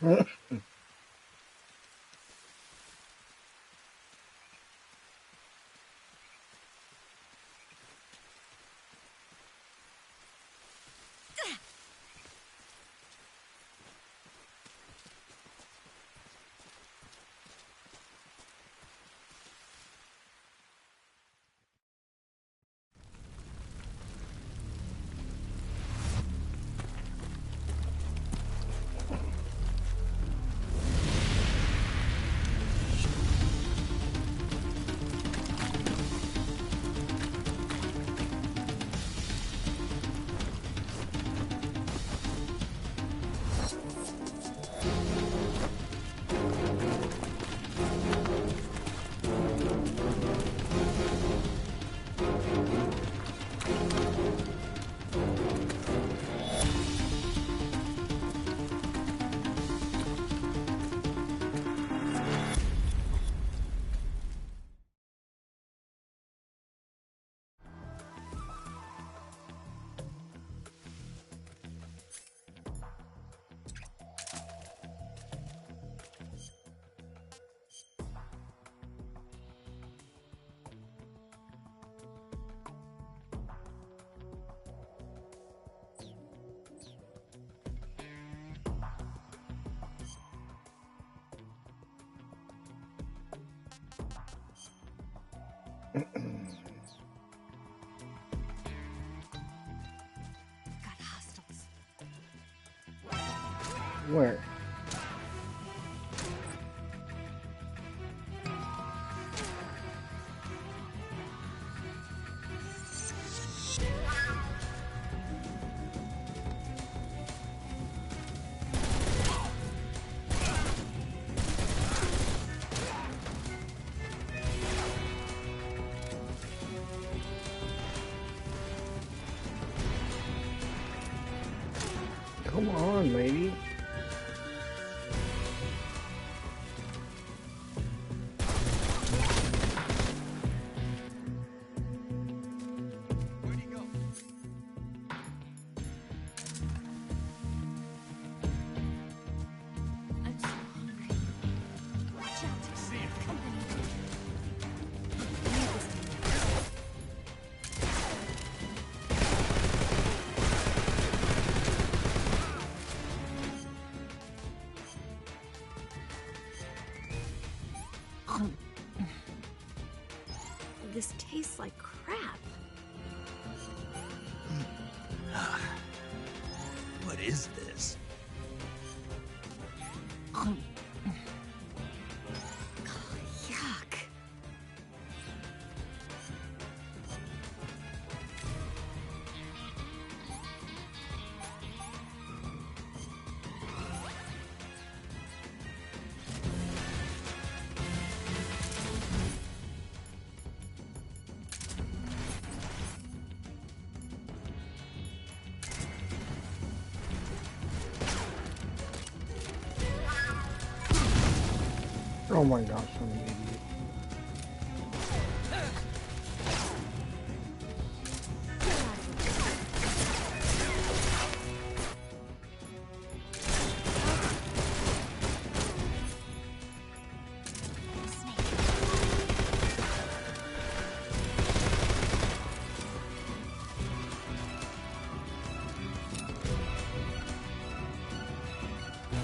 Where? Come on, lady. This tastes like crap. What is this? Yuck. Oh my gosh, I'm an idiot.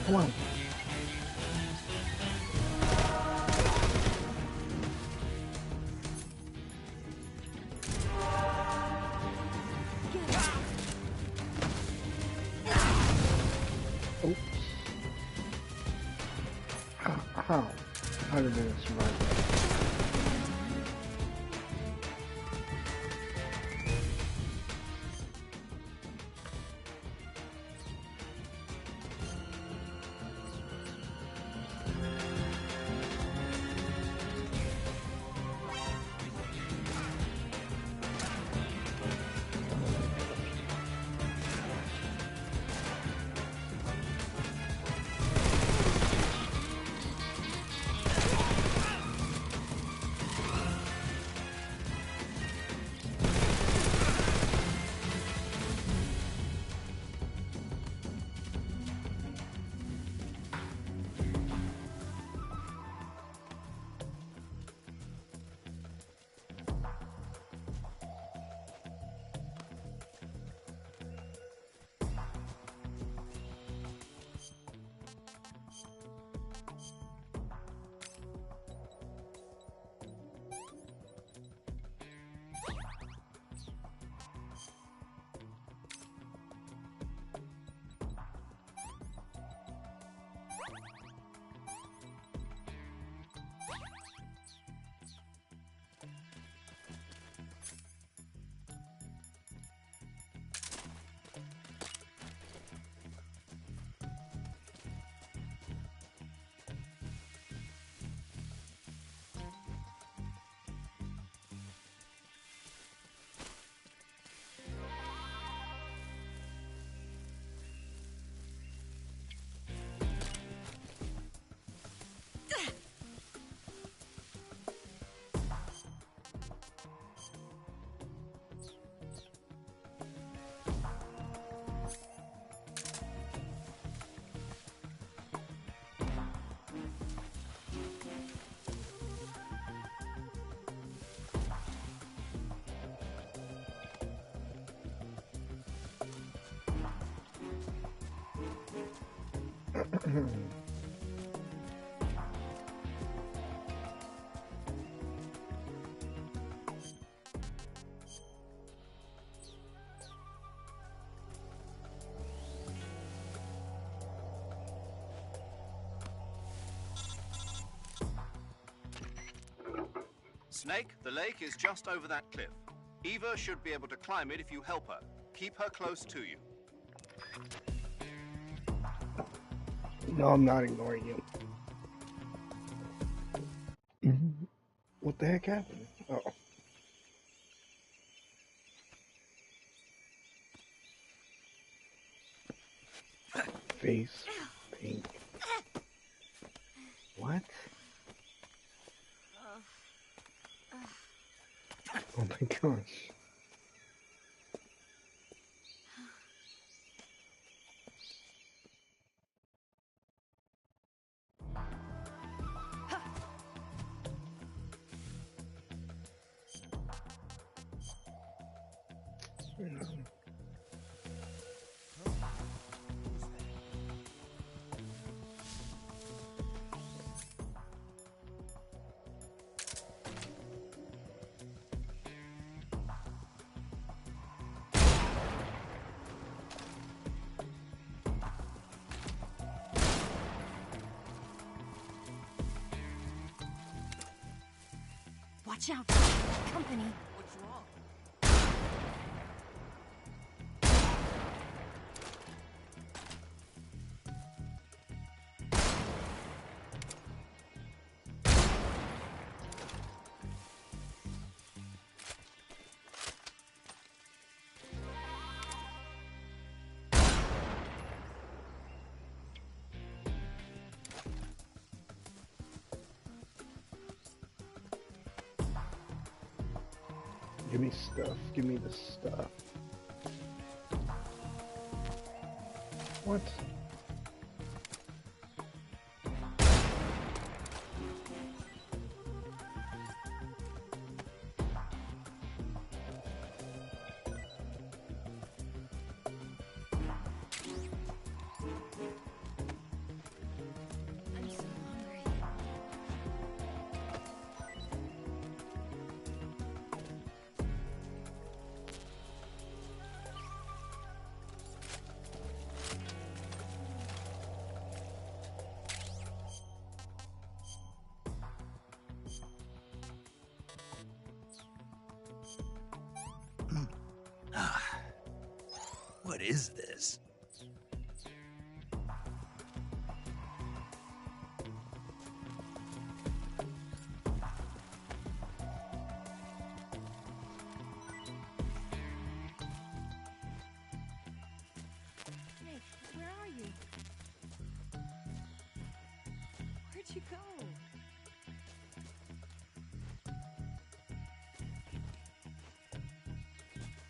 Come on. Oops. How? How did it survive that? Snake, the lake is just over that cliff. Eva should be able to climb it if you help her. Keep her close to you. No, I'm not ignoring you. What the heck happened? Oh. Face pink. What? Oh my gosh. Watch out! Company! What's wrong? Give me stuff. Give me the stuff. What? I'm so hungry. What is this? Snake, where are you? Where'd you go?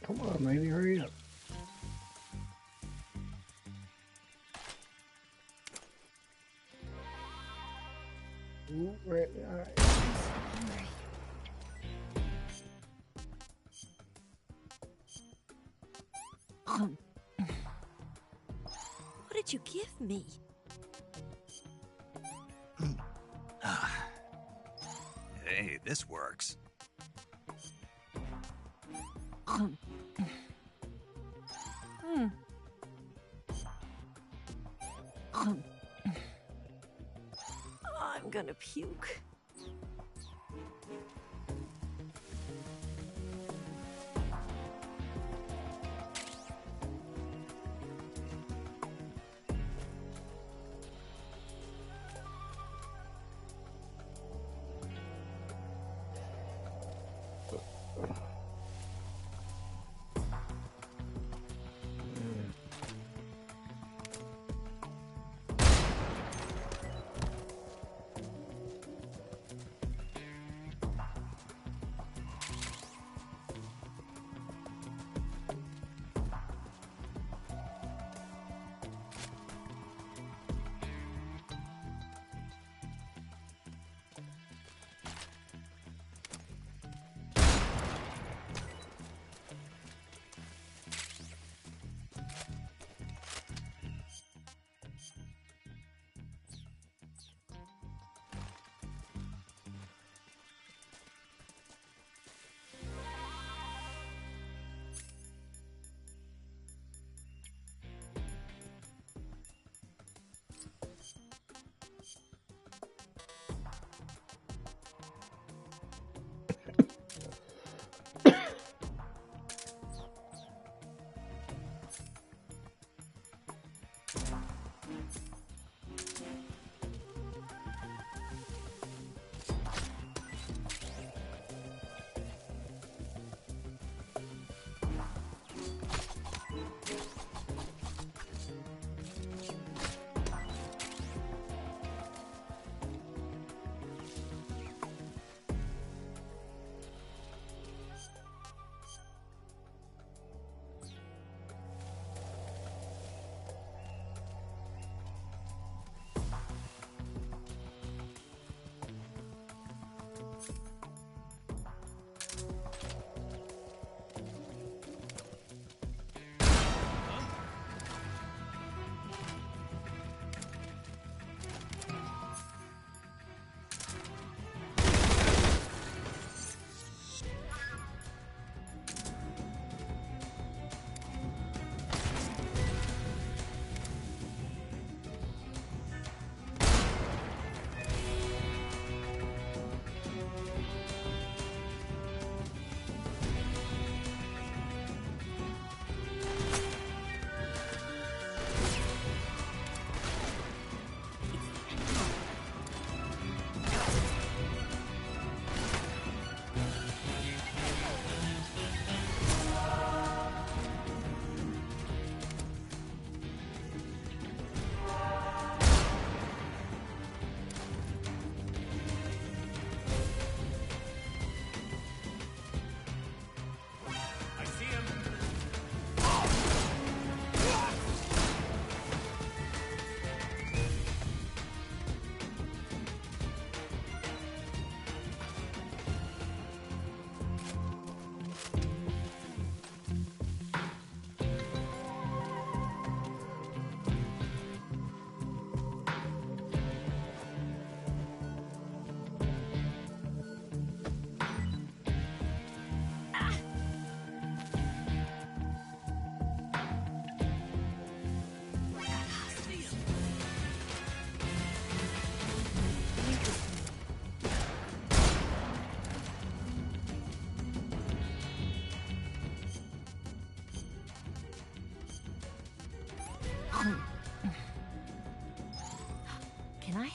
Come on, lady, hurry up. Ooh, right, all right. I'm so hungry. What did you give me? Hey, this works. I'm gonna puke.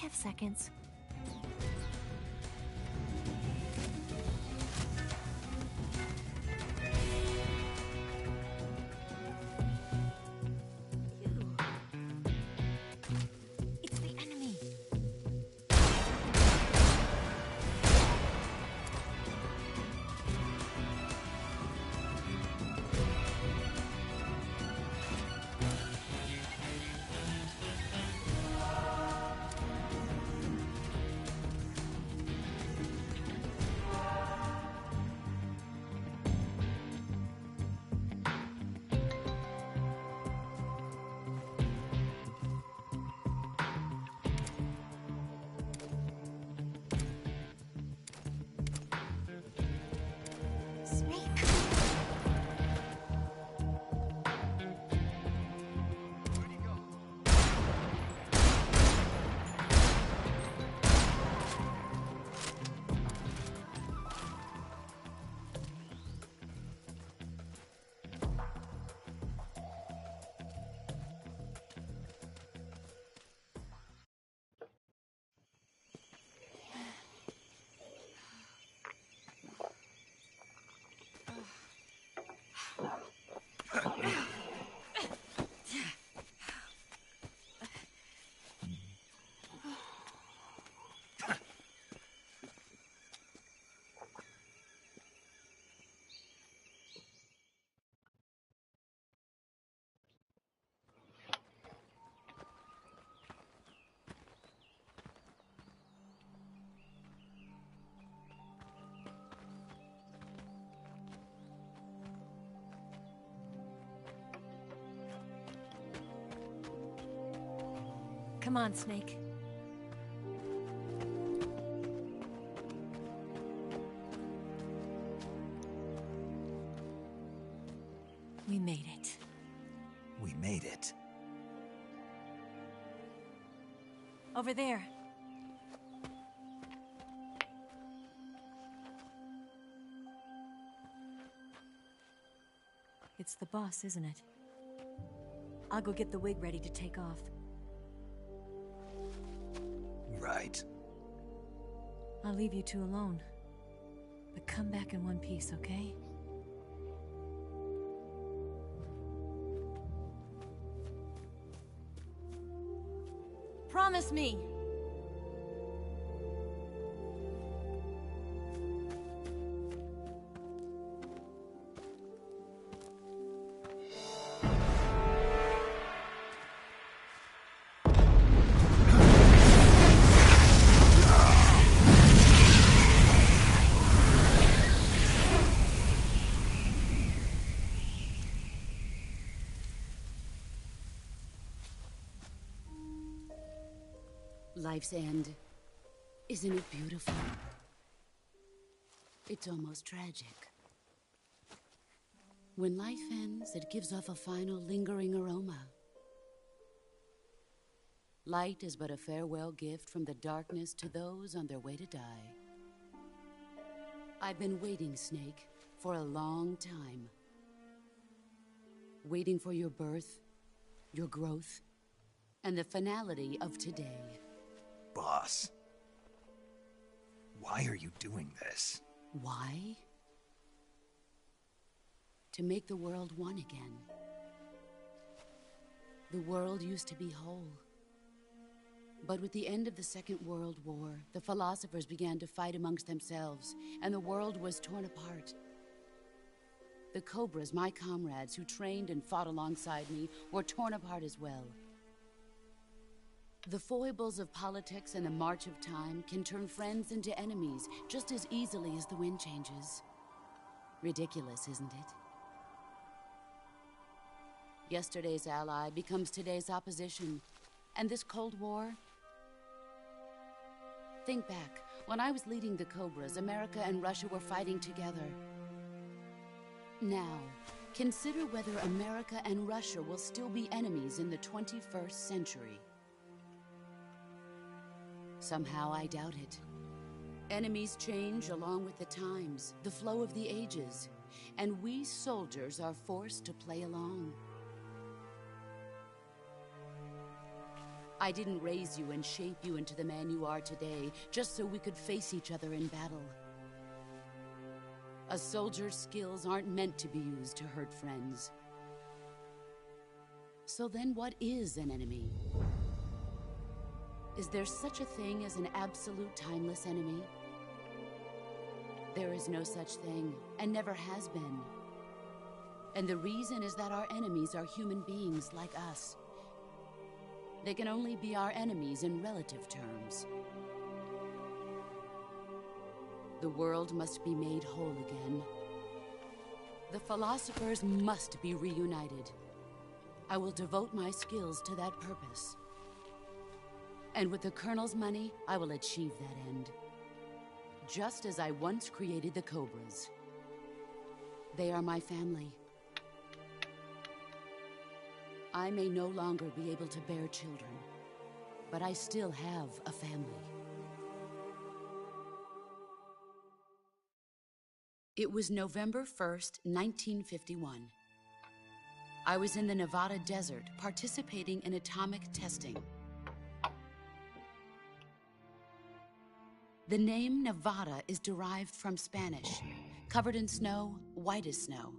have seconds. You. It's the enemy. Snake. Come on, Snake. We made it. We made it. Over there. It's the boss, isn't it? I'll go get the wig ready to take off. Right. I'll leave you two alone. But come back in one piece, okay? Promise me! Life's end. Isn't it beautiful? It's almost tragic. When life ends, it gives off a final lingering aroma. Light is but a farewell gift from the darkness to those on their way to die. I've been waiting, Snake, for a long time. Waiting for your birth, your growth, and the finality of today. Boss. Why are you doing this? Why? To make the world one again. The world used to be whole. But with the end of the Second World War, the philosophers began to fight amongst themselves, and the world was torn apart. The Cobras, my comrades who trained and fought alongside me, were torn apart as well. The foibles of politics and the march of time can turn friends into enemies just as easily as the wind changes. Ridiculous, isn't it? Yesterday's ally becomes today's opposition. And this Cold War? Think back. When I was leading the Cobras, America and Russia were fighting together. Now, consider whether America and Russia will still be enemies in the 21st century. Somehow I doubt it. Enemies change along with the times, the flow of the ages, and we soldiers are forced to play along. I didn't raise you and shape you into the man you are today just so we could face each other in battle. A soldier's skills aren't meant to be used to hurt friends. So then what is an enemy? Is there such a thing as an absolute timeless enemy? There is no such thing, and never has been. And the reason is that our enemies are human beings like us. They can only be our enemies in relative terms. The world must be made whole again. The philosophers must be reunited. I will devote my skills to that purpose. And with the Colonel's money, I will achieve that end. Just as I once created the Cobras. They are my family. I may no longer be able to bear children, but I still have a family. It was November 1st, 1951. I was in the Nevada desert participating in atomic testing. The name Nevada is derived from Spanish, covered in snow, white as snow.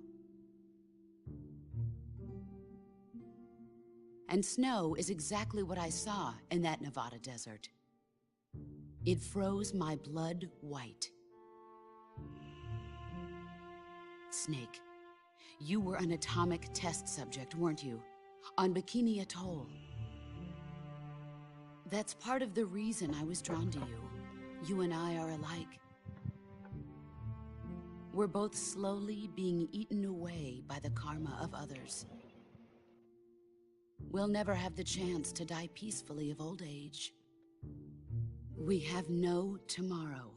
And snow is exactly what I saw in that Nevada desert. It froze my blood white. Snake, you were an atomic test subject, weren't you? On Bikini Atoll. That's part of the reason I was drawn to you. You and I are alike. We're both slowly being eaten away by the karma of others. We'll never have the chance to die peacefully of old age. We have no tomorrow.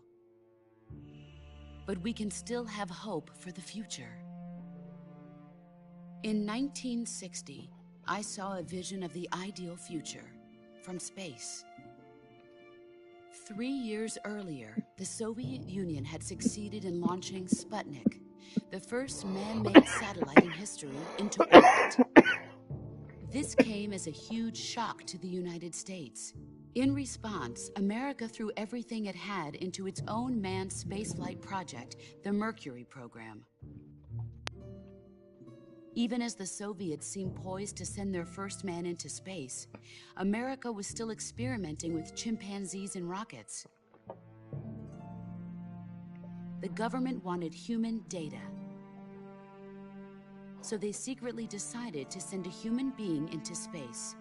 But we can still have hope for the future. In 1960, I saw a vision of the ideal future from space. 3 years earlier, the Soviet Union had succeeded in launching Sputnik, the first man-made satellite in history, into orbit. This came as a huge shock to the United States. In response, America threw everything it had into its own manned spaceflight project, the Mercury program. Even as the Soviets seemed poised to send their first man into space, America was still experimenting with chimpanzees and rockets. The government wanted human data. So they secretly decided to send a human being into space.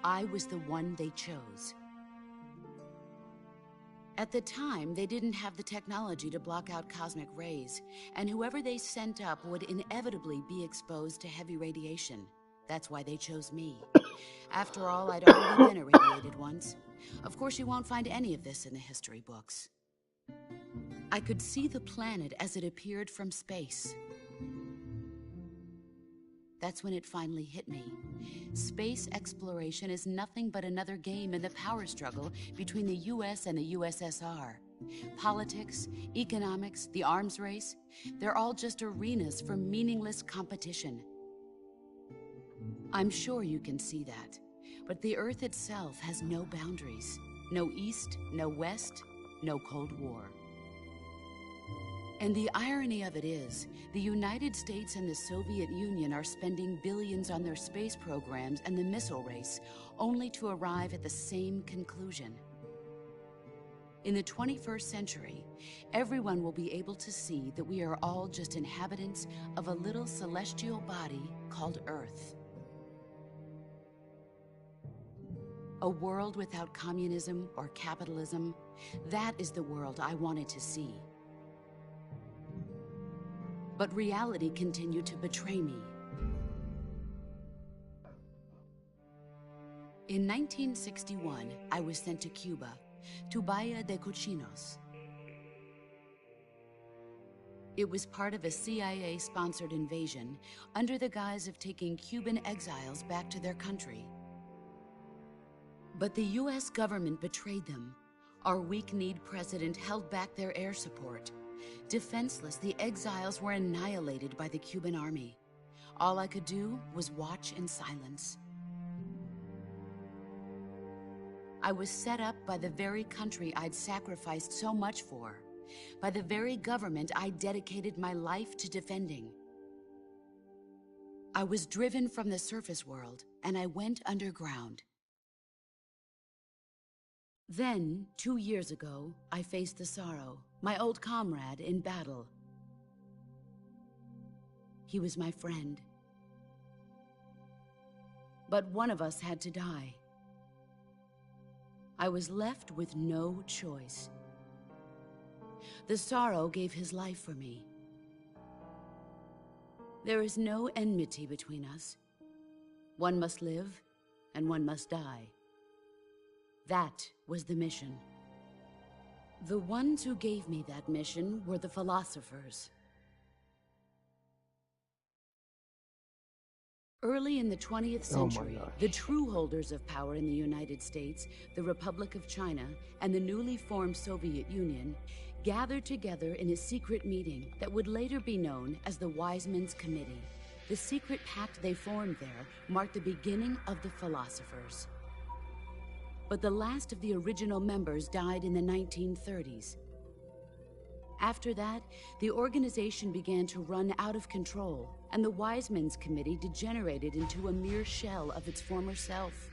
I was the one they chose. At the time, they didn't have the technology to block out cosmic rays, and whoever they sent up would inevitably be exposed to heavy radiation. That's why they chose me. After all, I'd already been irradiated once. Of course, you won't find any of this in the history books. I could see the planet as it appeared from space. That's when it finally hit me. Space exploration is nothing but another game in the power struggle between the US and the USSR. Politics, economics, the arms race, they're all just arenas for meaningless competition. I'm sure you can see that, but the Earth itself has no boundaries. No East, no West, no Cold War. And the irony of it is, the United States and the Soviet Union are spending billions on their space programs and the missile race, only to arrive at the same conclusion. In the 21st century, everyone will be able to see that we are all just inhabitants of a little celestial body called Earth. A world without communism or capitalism, that is the world I wanted to see. But reality continued to betray me. In 1961, I was sent to Cuba, to Bahia de Cochinos. It was part of a CIA-sponsored invasion under the guise of taking Cuban exiles back to their country. But the US government betrayed them. Our weak-kneed president held back their air support. Defenseless, the exiles were annihilated by the Cuban army. All I could do was watch in silence. I was set up by the very country I'd sacrificed so much for, by the very government I dedicated my life to defending. I was driven from the surface world, and I went underground. Then, 2 years ago, I faced the Sorrow, my old comrade in battle. He was my friend. But one of us had to die. I was left with no choice. The Sorrow gave his life for me. There is no enmity between us. One must live, and one must die. That was the mission. The ones who gave me that mission were the philosophers. Early in the 20th century, the true holders of power in the United States, the Republic of China, and the newly formed Soviet Union gathered together in a secret meeting that would later be known as the Wiseman's Committee. The secret pact they formed there marked the beginning of the philosophers. But the last of the original members died in the 1930s. After that, the organization began to run out of control, and the Wiseman's Committee degenerated into a mere shell of its former self.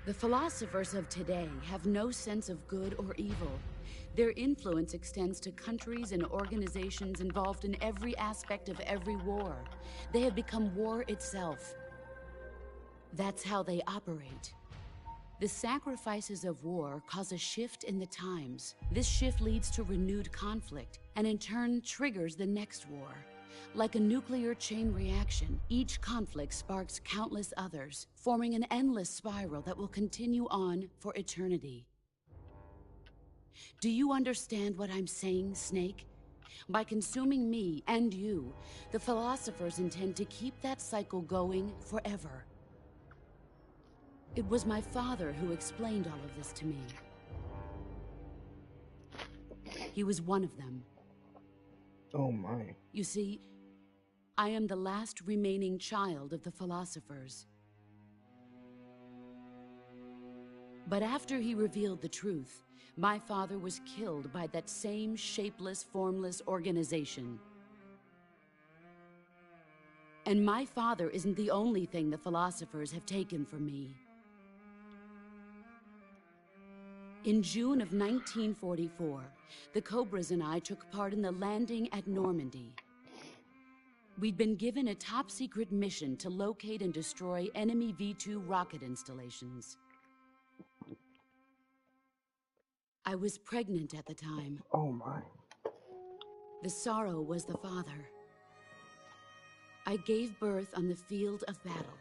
The philosophers of today have no sense of good or evil. Their influence extends to countries and organizations involved in every aspect of every war. They have become war itself. That's how they operate. The sacrifices of war cause a shift in the times. This shift leads to renewed conflict, and in turn triggers the next war. Like a nuclear chain reaction, each conflict sparks countless others, forming an endless spiral that will continue on for eternity. Do you understand what I'm saying, Snake? By consuming me and you, the philosophers intend to keep that cycle going forever. It was my father who explained all of this to me. He was one of them. Oh my. You see, I am the last remaining child of the philosophers. But after he revealed the truth, my father was killed by that same shapeless, formless organization. And my father isn't the only thing the philosophers have taken from me. In June of 1944, the Cobras and I took part in the landing at Normandy. We'd been given a top-secret mission to locate and destroy enemy V-2 rocket installations. I was pregnant at the time. Oh my. The Sorrow was the father. I gave birth on the field of battle.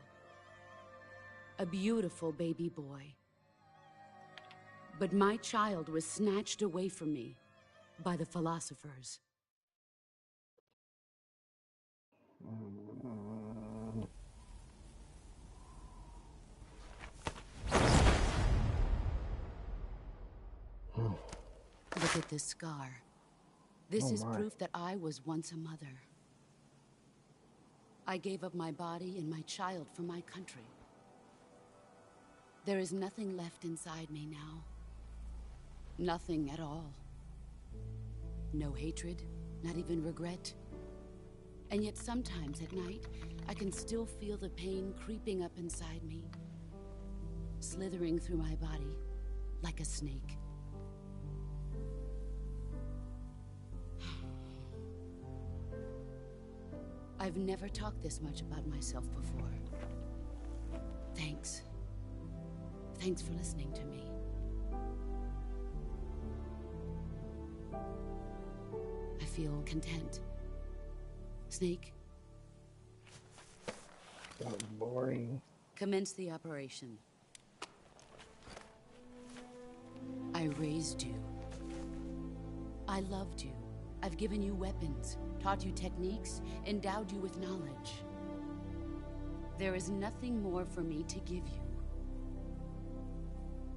A beautiful baby boy. But my child was snatched away from me by the philosophers. Look at this scar. This is proof that I was once a mother. I gave up my body and my child for my country. There is nothing left inside me now. Nothing at all. No hatred, not even regret. And yet sometimes at night, I can still feel the pain creeping up inside me, slithering through my body like a snake. I've never talked this much about myself before. Thanks. Thanks for listening to me. I feel content. Snake? That was boring. Commence the operation. I raised you. I loved you. I've given you weapons, taught you techniques, endowed you with knowledge. There is nothing more for me to give you.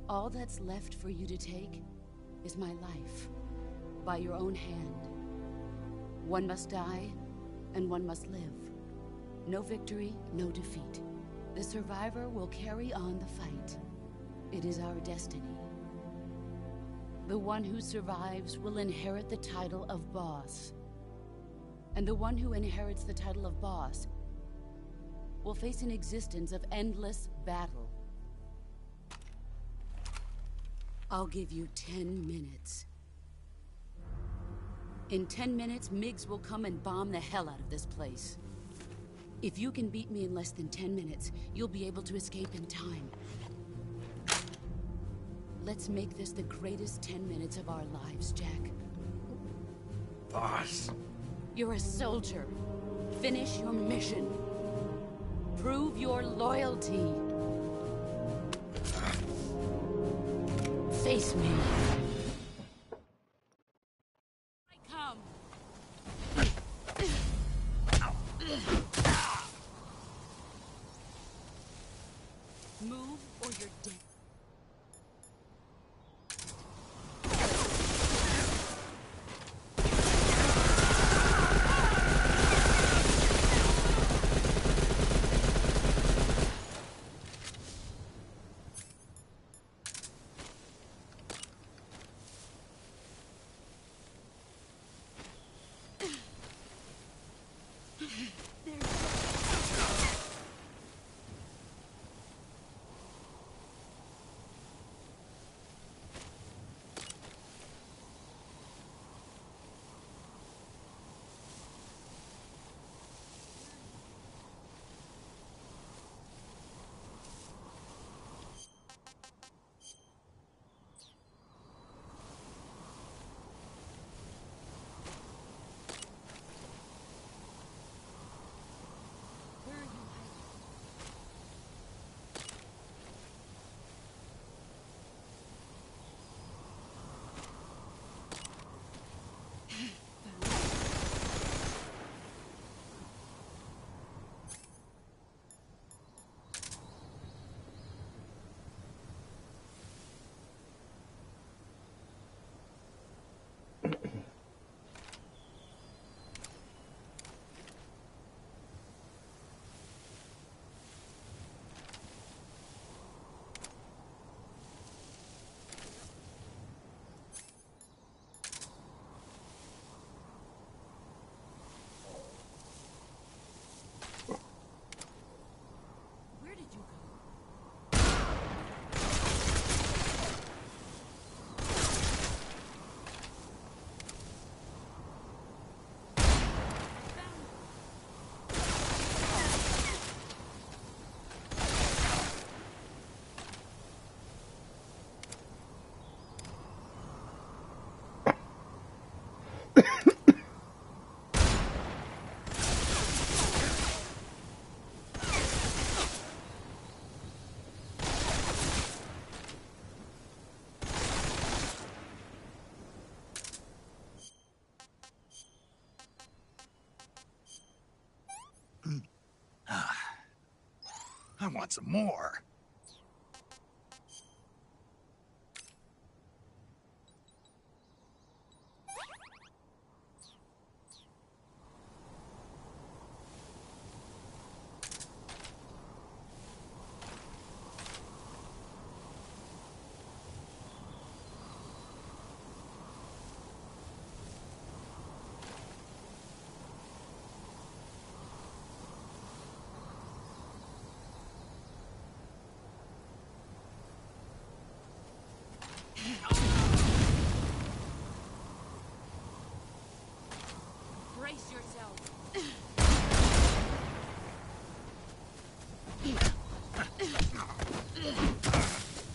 All that's left for you to take is my life, by your own hand. One must die, and one must live. No victory, no defeat. The survivor will carry on the fight. It is our destiny. The one who survives will inherit the title of boss. And the one who inherits the title of boss will face an existence of endless battle. I'll give you 10 minutes. In 10 minutes, Miggs will come and bomb the hell out of this place. If you can beat me in less than 10 minutes, you'll be able to escape in time. Let's make this the greatest 10 minutes of our lives, Jack. Boss. You're a soldier. Finish your mission. Prove your loyalty. Face me. I come. Move or you're dead. I want some more. Brace yourself.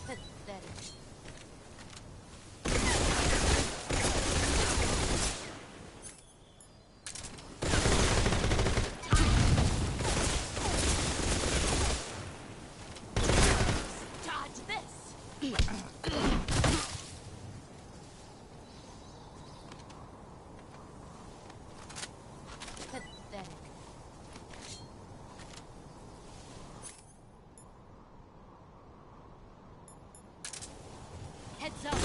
Pathetic. Dodge this. Pathetic. Heads up.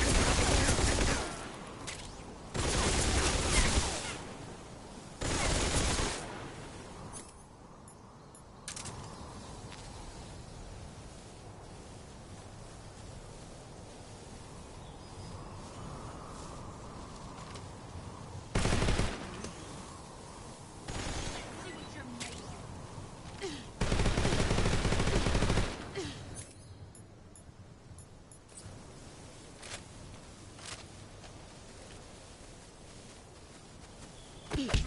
Pathetic.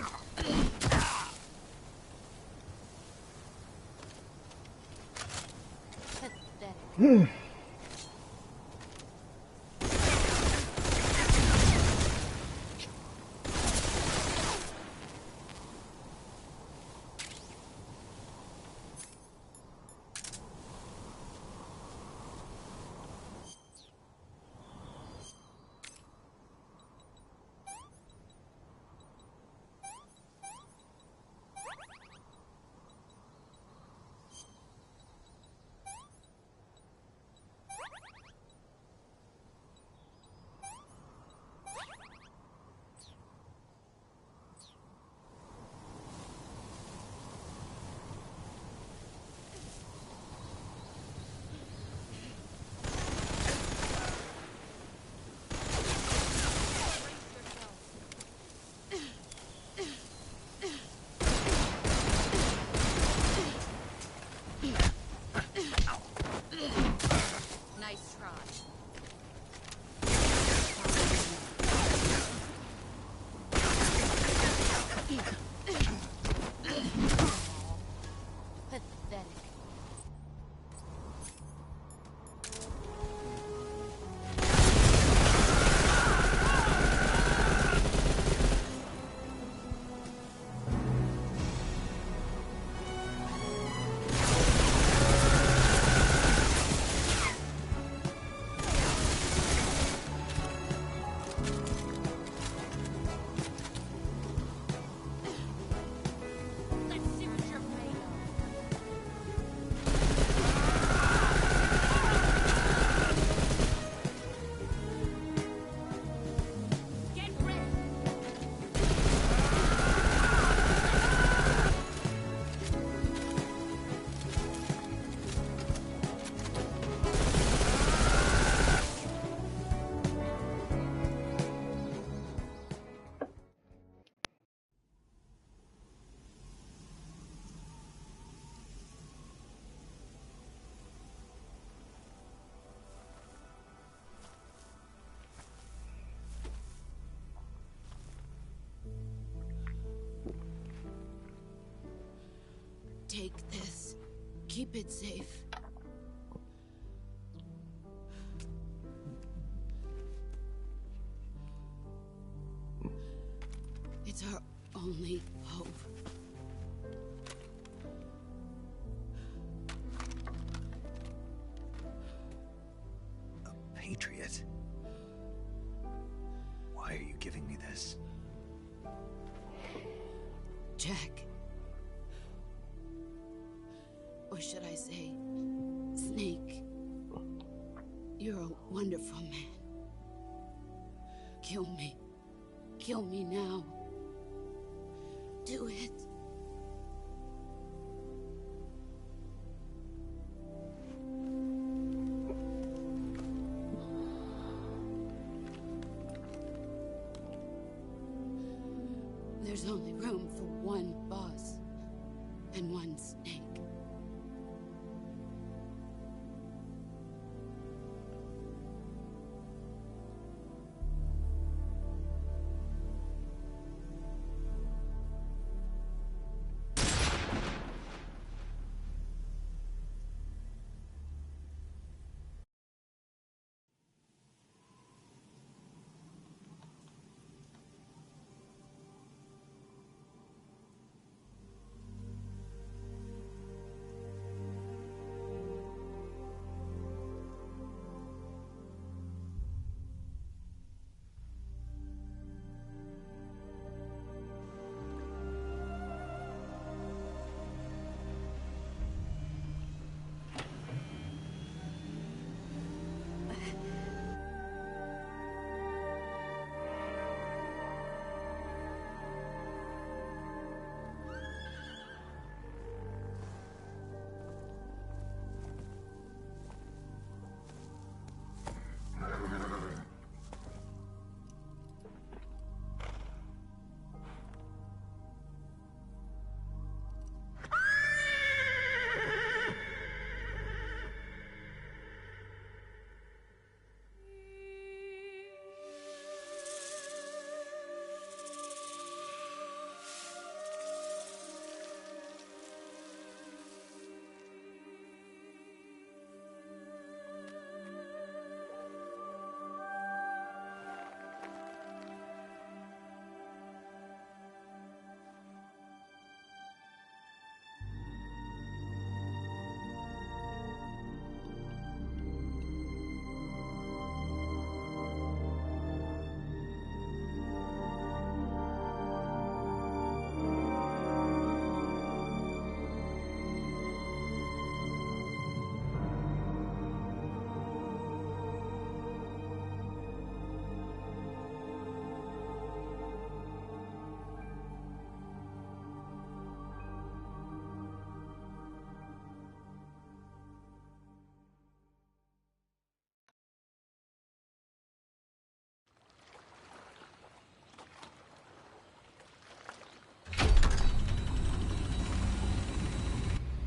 Nice try. Pathetic. Let's see what you're made of. Get ready. Take this. Keep it safe. It's our only hope. A patriot? Why are you giving me this? Jack. Or should I say, Snake? You're a wonderful man. Kill me. Kill me now. Do it. There's only room for one boss and one Snake.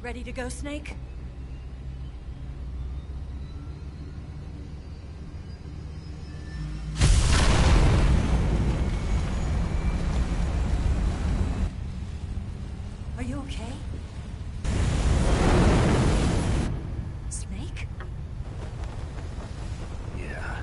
Ready to go, Snake? Are you okay? Snake? Yeah.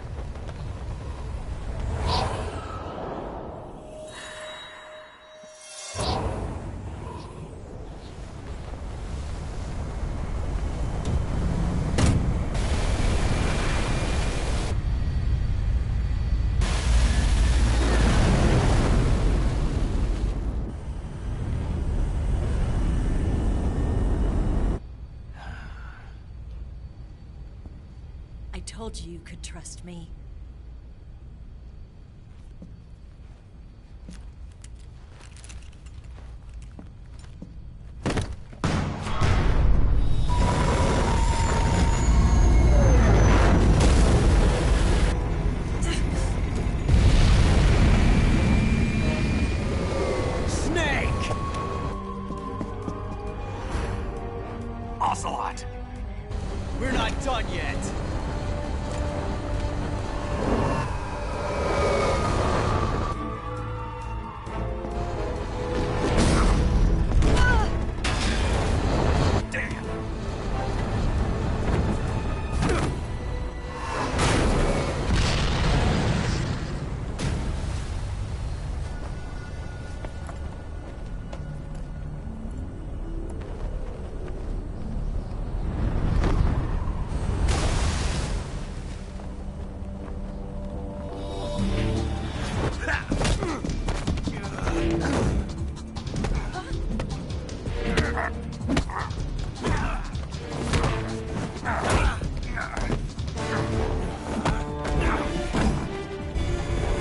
I told you you could trust me. Snake! Ocelot! We're not done yet.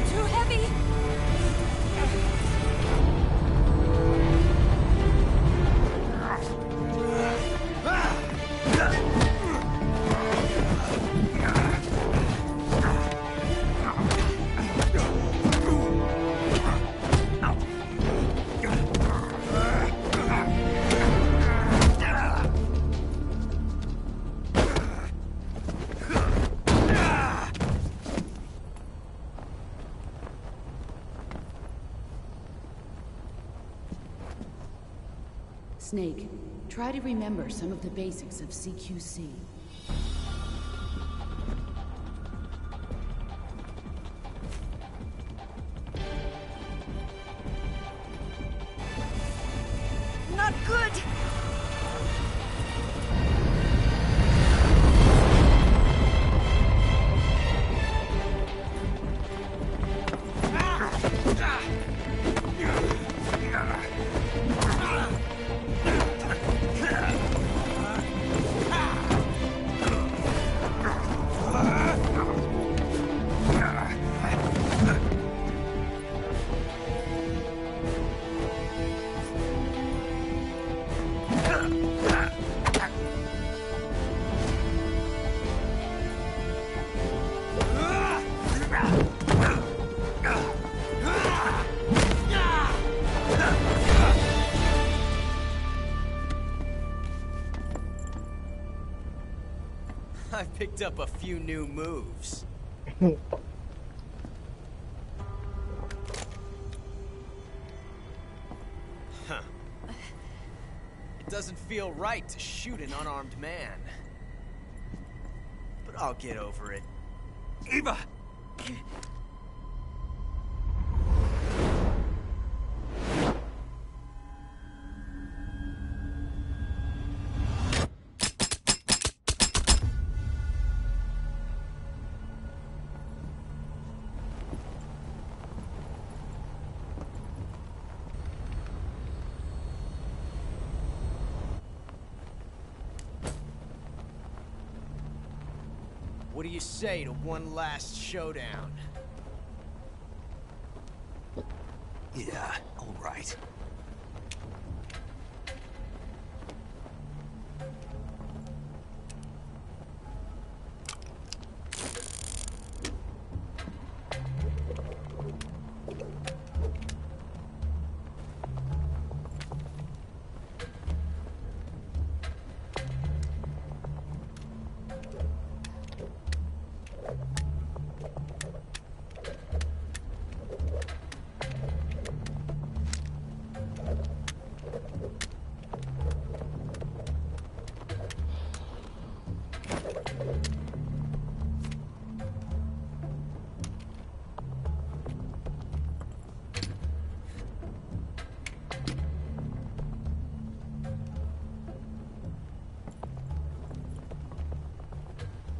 Too heavy! Snake, try to remember some of the basics of CQC. Not good! I picked up a few new moves. Huh. It doesn't feel right to shoot an unarmed man. But I'll get over it. Eva! What do you say to one last showdown? Yeah, all right.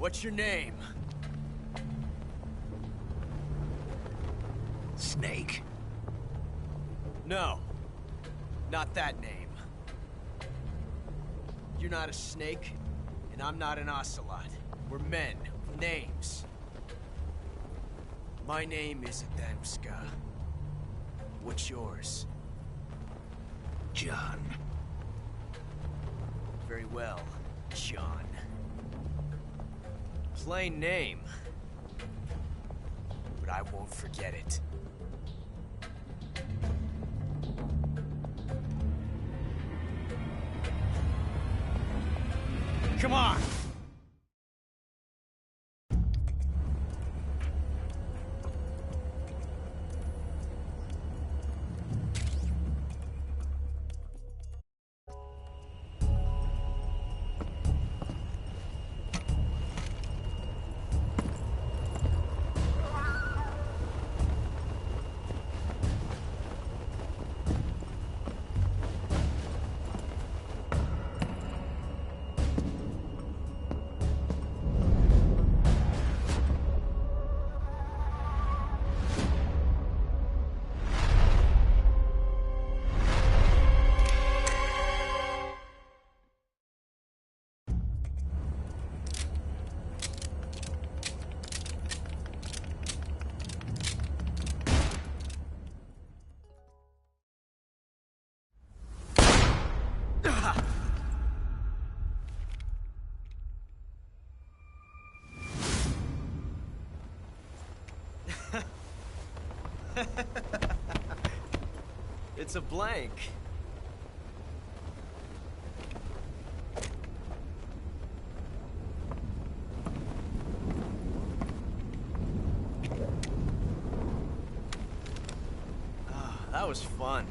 What's your name? Snake. No. Not that name. You're not a snake, and I'm not an ocelot. We're men with names. My name is Adamska. What's yours? John. Very well, John. Plain name. But I won't forget it. Come on! It's a blank. That was fun.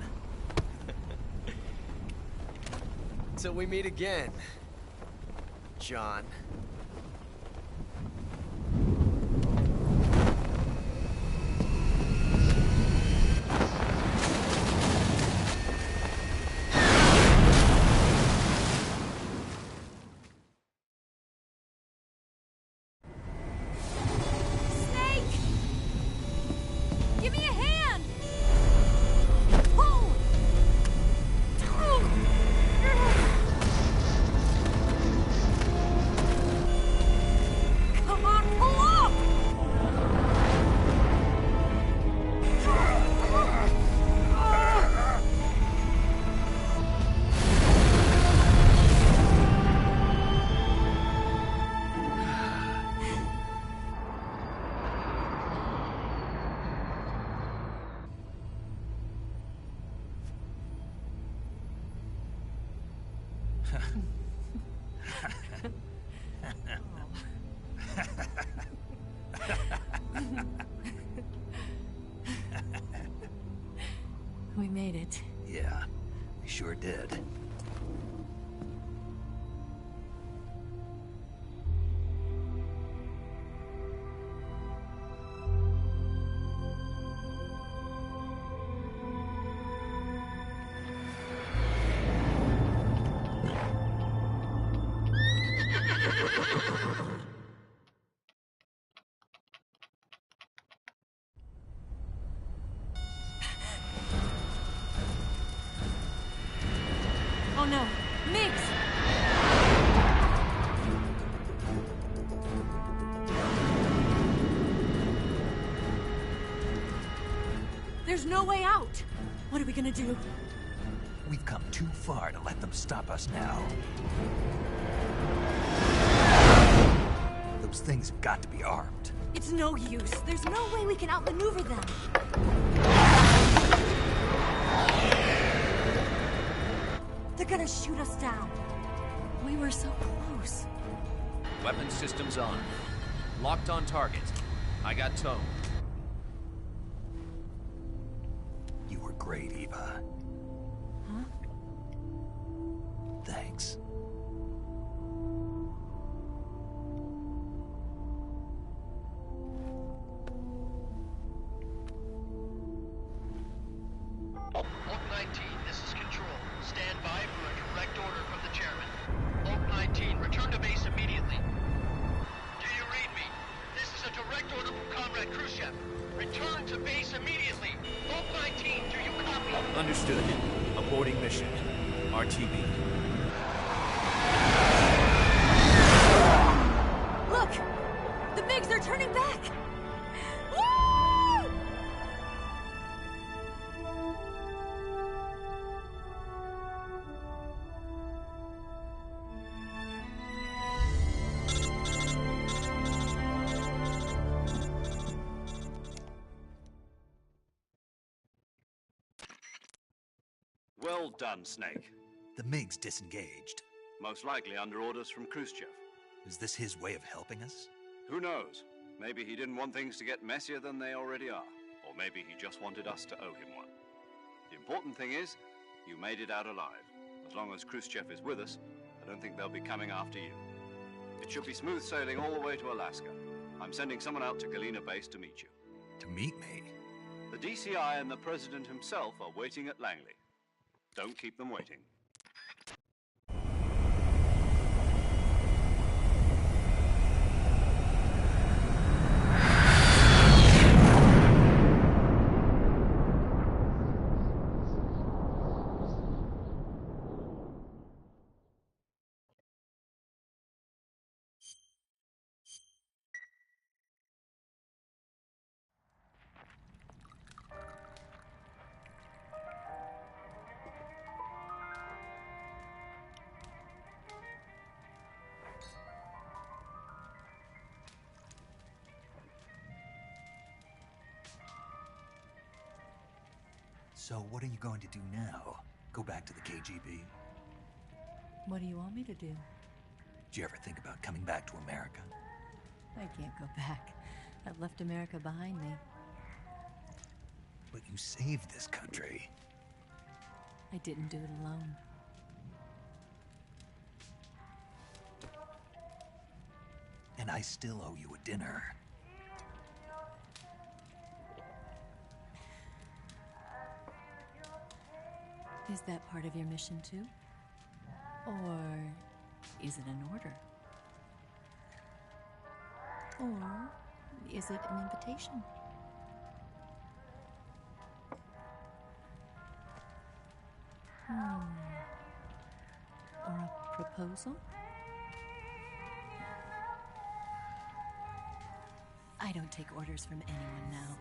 Till we meet again, John. We made it. Yeah, we sure did. Oh no, Miggs! There's no way out! What are we gonna do? We've come too far to let them stop us now. Those things have got to be armed. It's no use. There's no way we can outmaneuver them. They're gonna shoot us down. We were so close. Weapon systems on. Locked on target. I got towed. You were great, Eva. Huh? Thanks. Oak 19, this is Control. Stand by for a direct order from the chairman. Oak 19, return to base immediately. Do Understood. Aborting mission. RTB. Look! The MiGs are turning back! Woo! Well done, Snake. The MiGs disengaged. Most likely under orders from Khrushchev. Is this his way of helping us? Who knows? Maybe he didn't want things to get messier than they already are. Or maybe he just wanted us to owe him one. The important thing is, you made it out alive. As long as Khrushchev is with us, I don't think they'll be coming after you. It should be smooth sailing all the way to Alaska. I'm sending someone out to Galena Base to meet you. To meet me? The DCI and the President himself are waiting at Langley. Don't keep them waiting. So what are you going to do now? Go back to the KGB? What do you want me to do? Did you ever think about coming back to America? I can't go back. I've left America behind me. But you saved this country. I didn't do it alone. And I still owe you a dinner. Is that part of your mission too? Or is it an order? Or is it an invitation? Or a proposal? I don't take orders from anyone now.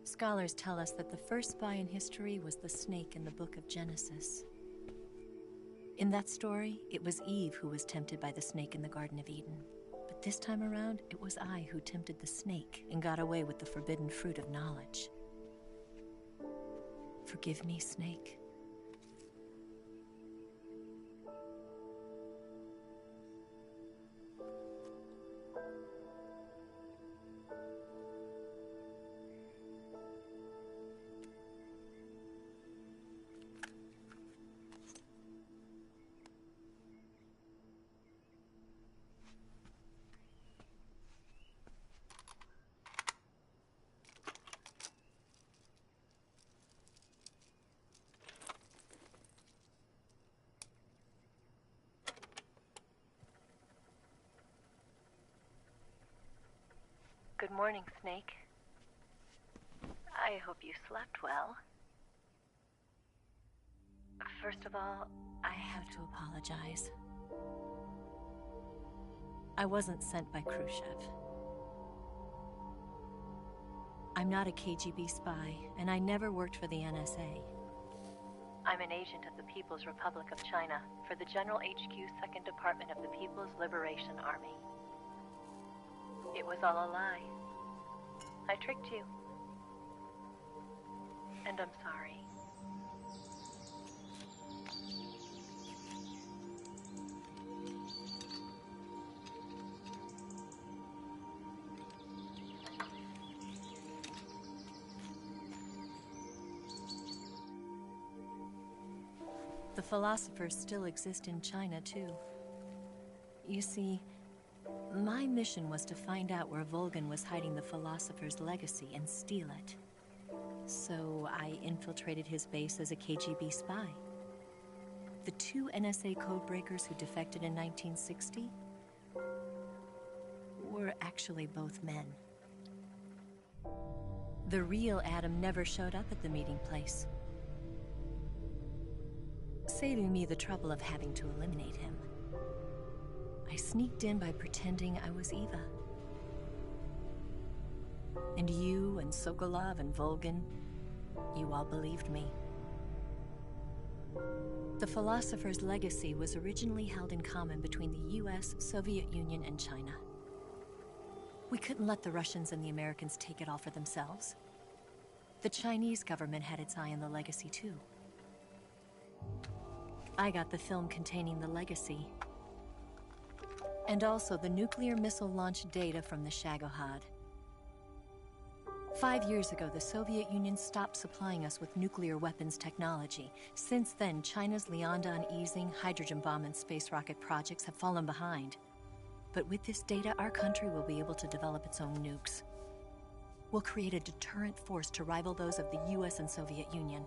Scholars tell us that the first spy in history was the snake in the book of Genesis. In that story, it was Eve who was tempted by the snake in the Garden of Eden. But this time around, it was I who tempted the snake and got away with the forbidden fruit of knowledge. Forgive me, Snake. Good morning, Snake. I hope you slept well. First of all, I have to apologize. I wasn't sent by Khrushchev. I'm not a KGB spy, and I never worked for the NSA. I'm an agent of the People's Republic of China for the General HQ 2nd Department of the People's Liberation Army. It was all a lie. I tricked you. And I'm sorry. The philosophers still exist in China, too. You see, my mission was to find out where Volgin was hiding the philosopher's legacy and steal it. So I infiltrated his base as a KGB spy. The 2 NSA codebreakers who defected in 1960 were actually both men. The real Adam never showed up at the meeting place, saving me the trouble of having to eliminate him. I sneaked in by pretending I was Eva. And you and Sokolov and Volgin, you all believed me. The philosopher's legacy was originally held in common between the US, Soviet Union, and China. We couldn't let the Russians and the Americans take it all for themselves. The Chinese government had its eye on the legacy, too. I got the film containing the legacy, and also the nuclear missile launch data from the Shagohod. 5 years ago, the Soviet Union stopped supplying us with nuclear weapons technology. Since then, China's Liaodong easing, hydrogen bomb, and space rocket projects have fallen behind. But with this data, our country will be able to develop its own nukes. We'll create a deterrent force to rival those of the US and Soviet Union.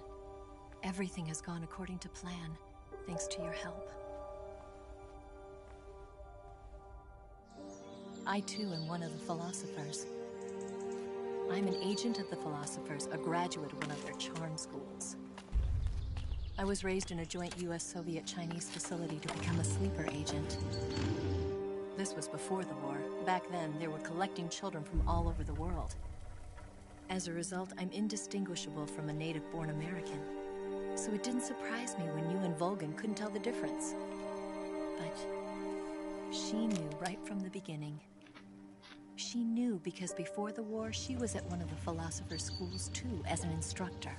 Everything has gone according to plan, thanks to your help. I, too, am one of the philosophers. I'm an agent of the philosophers, a graduate of one of their charm schools. I was raised in a joint US-Soviet-Chinese facility to become a sleeper agent. This was before the war. Back then, they were collecting children from all over the world. As a result, I'm indistinguishable from a native-born American. So it didn't surprise me when you and Volgin couldn't tell the difference. But she knew right from the beginning. She knew because before the war, she was at one of the philosopher's schools too, as an instructor.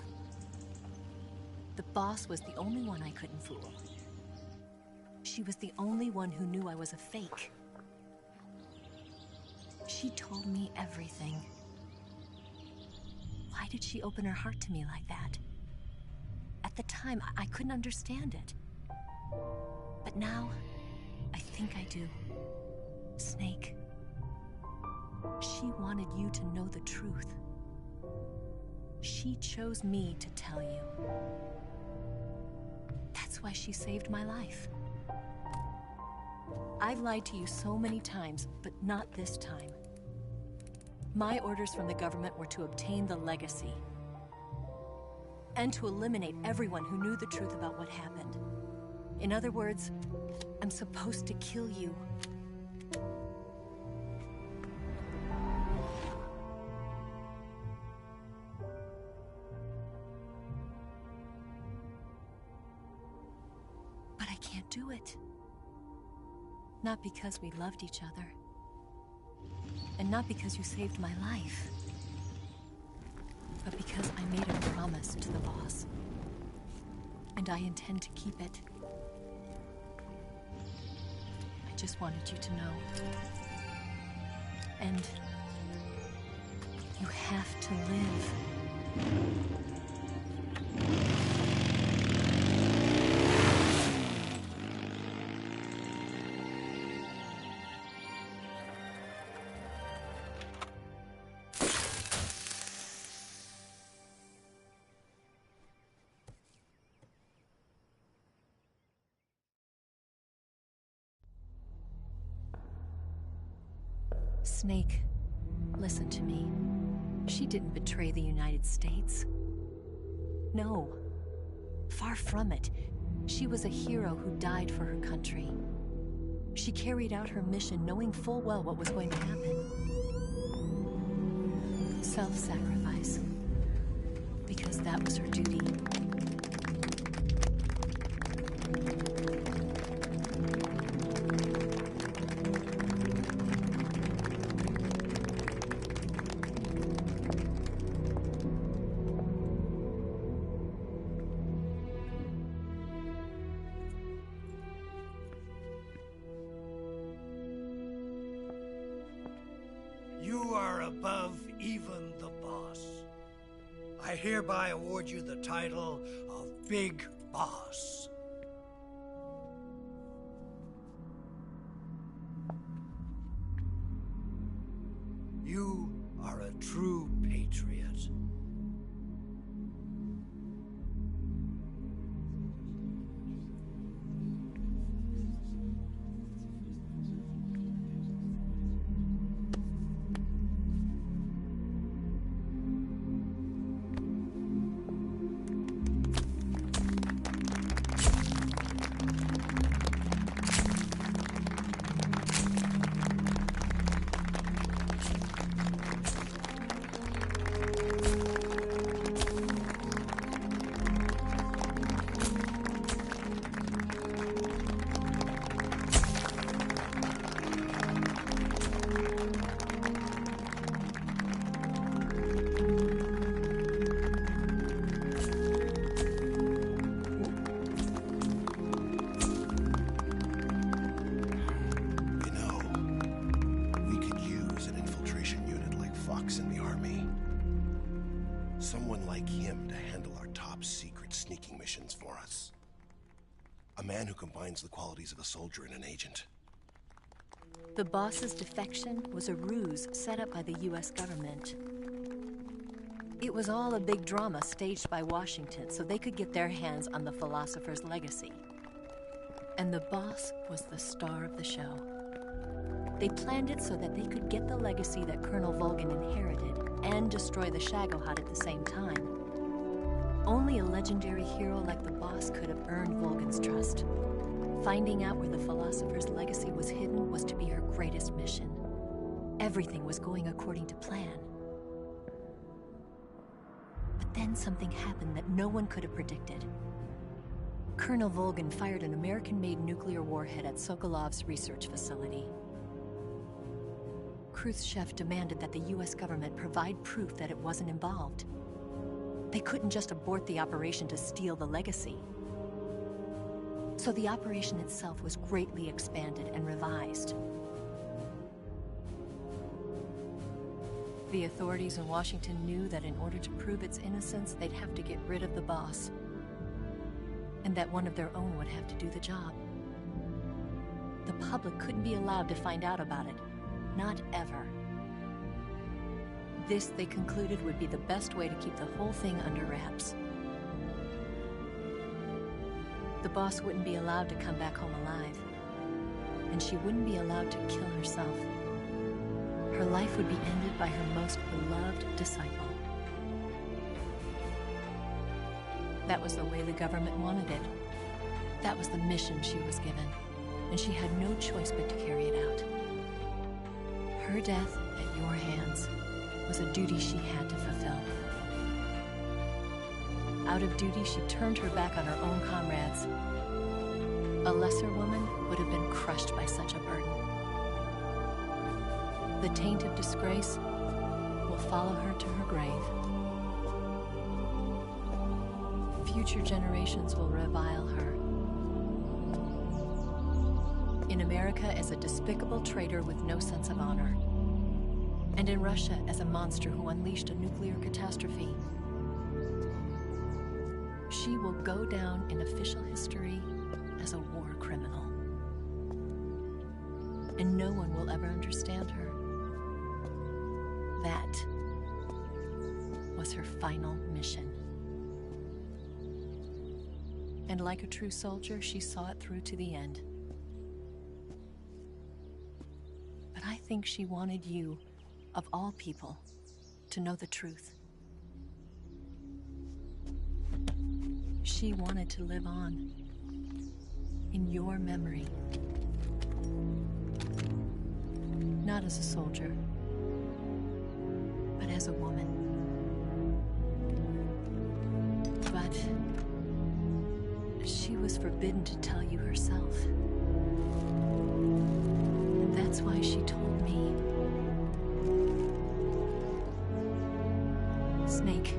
The boss was the only one I couldn't fool. She was the only one who knew I was a fake. She told me everything. Why did she open her heart to me like that? At the time, I couldn't understand it. But now, I think I do. Snake. She wanted you to know the truth. She chose me to tell you. That's why she saved my life. I've lied to you so many times, but not this time. My orders from the government were to obtain the legacy and to eliminate everyone who knew the truth about what happened. In other words, I'm supposed to kill you. But I can't do it. Not because we loved each other. And not because you saved my life. But because I made a promise to the boss. And I intend to keep it. I just wanted you to know. And you have to live. Snake, Listen to me. She didn't betray the United States. No. Far from it. She was a hero who died for her country. She carried out her mission knowing full well what was going to happen. Self-sacrifice. Because that was her duty. You are above even the boss. I hereby award you the title of Big Boss. You are a true patriot. Someone like him to handle our top secret sneaking missions for us. A man who combines the qualities of a soldier and an agent. The boss's defection was a ruse set up by the US government. It was all a big drama staged by Washington so they could get their hands on the philosopher's legacy. And the boss was the star of the show. They planned it so that they could get the legacy that Colonel Volgin inherited and destroy the Shagohod at the same time. Only a legendary hero like the boss could have earned Volgin's trust. Finding out where the philosopher's legacy was hidden was to be her greatest mission. Everything was going according to plan. But then something happened that no one could have predicted. Colonel Volgin fired an American-made nuclear warhead at Sokolov's research facility. Khrushchev demanded that the US government provide proof that it wasn't involved. They couldn't just abort the operation to steal the legacy. So the operation itself was greatly expanded and revised. The authorities in Washington knew that in order to prove its innocence, they'd have to get rid of the boss. And that one of their own would have to do the job. The public couldn't be allowed to find out about it. Not ever. This, they concluded, would be the best way to keep the whole thing under wraps. The boss wouldn't be allowed to come back home alive. And she wouldn't be allowed to kill herself. Her life would be ended by her most beloved disciple. That was the way the government wanted it. That was the mission she was given. And she had no choice but to carry it out. Her death at your hands was a duty she had to fulfill. Out of duty, she turned her back on her own comrades. A lesser woman would have been crushed by such a burden. The taint of disgrace will follow her to her grave. Future generations will revile her. In America as a despicable traitor with no sense of honor. And in Russia as a monster who unleashed a nuclear catastrophe. She will go down in official history as a war criminal. And no one will ever understand her. That was her final mission. And like a true soldier, she saw it through to the end. But I think she wanted you, of all people, to know the truth. She wanted to live on, in your memory. Not as a soldier, but as a woman. But she was forbidden to tell you herself. And that's why she told me. Snake,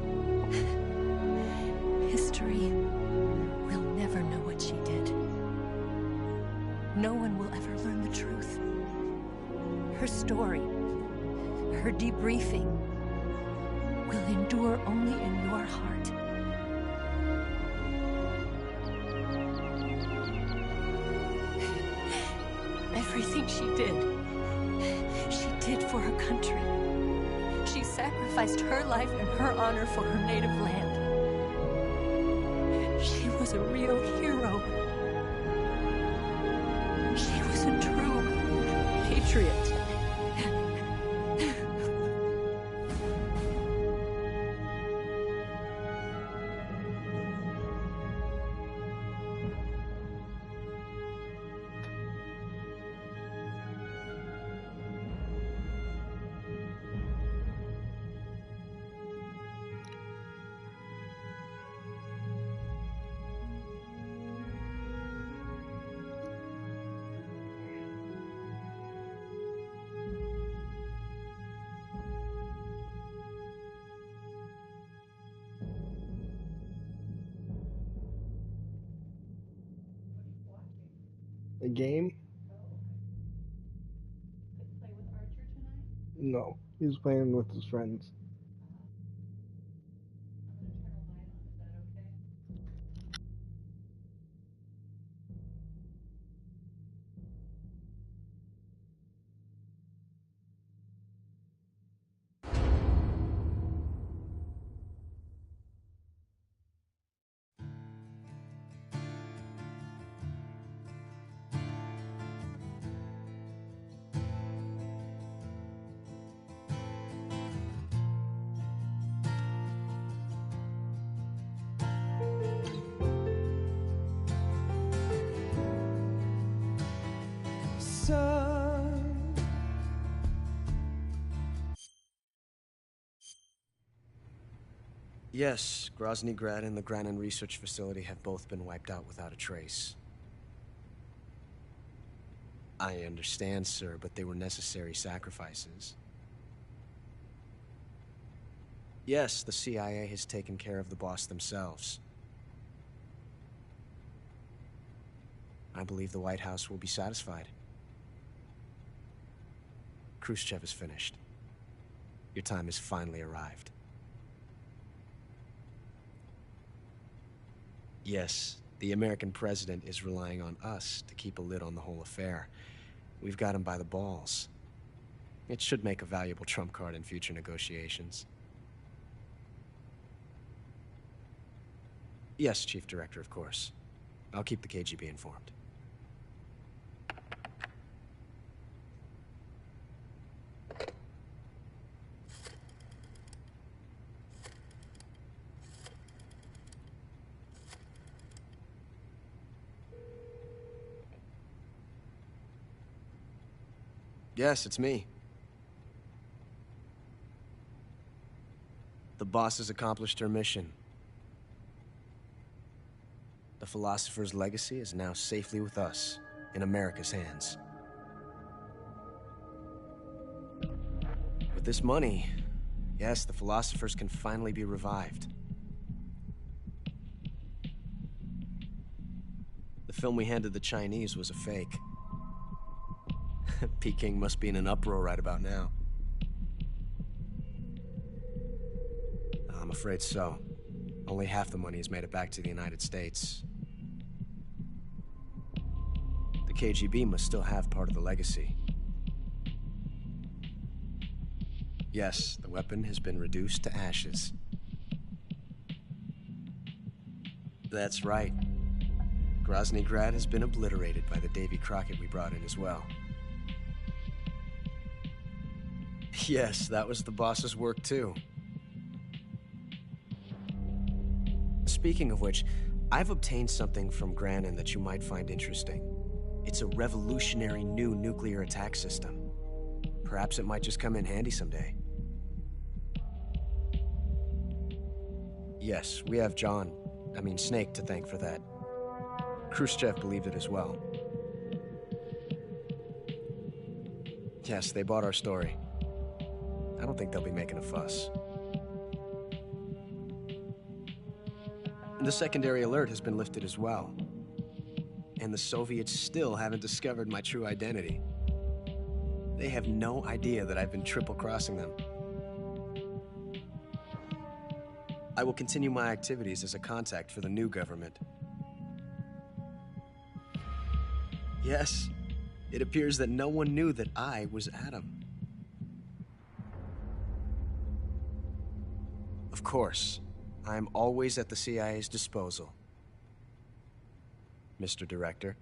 history will never know what she did. No one will ever learn the truth. Her story, her debriefing, will endure only in your heart. Everything she did for her country. She sacrificed her life and her honor for her native land. She was a real hero. She was a true patriot. A game? No, he's playing with his friends. Yes, Grozny Grad and the Granin Research Facility have both been wiped out without a trace. I understand, sir, but they were necessary sacrifices. Yes, the CIA has taken care of the boss themselves. I believe the White House will be satisfied. Khrushchev is finished. Your time has finally arrived. Yes, the American president is relying on us to keep a lid on the whole affair. We've got him by the balls. It should make a valuable trump card in future negotiations. Yes, Chief Director, of course. I'll keep the KGB informed. Yes, it's me. The boss has accomplished her mission. The philosopher's legacy is now safely with us, in America's hands. With this money, yes, the philosophers can finally be revived. The film we handed the Chinese was a fake. Peking must be in an uproar right about now. I'm afraid so. Only half the money has made it back to the United States. The KGB must still have part of the legacy. Yes, the weapon has been reduced to ashes. That's right. Grozny Grad has been obliterated by the Davy Crockett we brought in as well. Yes, that was the boss's work too. Speaking of which, I've obtained something from Granin that you might find interesting. It's a revolutionary new nuclear attack system. Perhaps it might just come in handy someday. Yes, we have Snake to thank for that. Khrushchev believed it as well. Yes, they bought our story. I don't think they'll be making a fuss. The secondary alert has been lifted as well. And the Soviets still haven't discovered my true identity. They have no idea that I've been triple-crossing them. I will continue my activities as a contact for the new government. Yes, it appears that no one knew that I was Adam. Of course, I am always at the CIA's disposal, Mr. Director.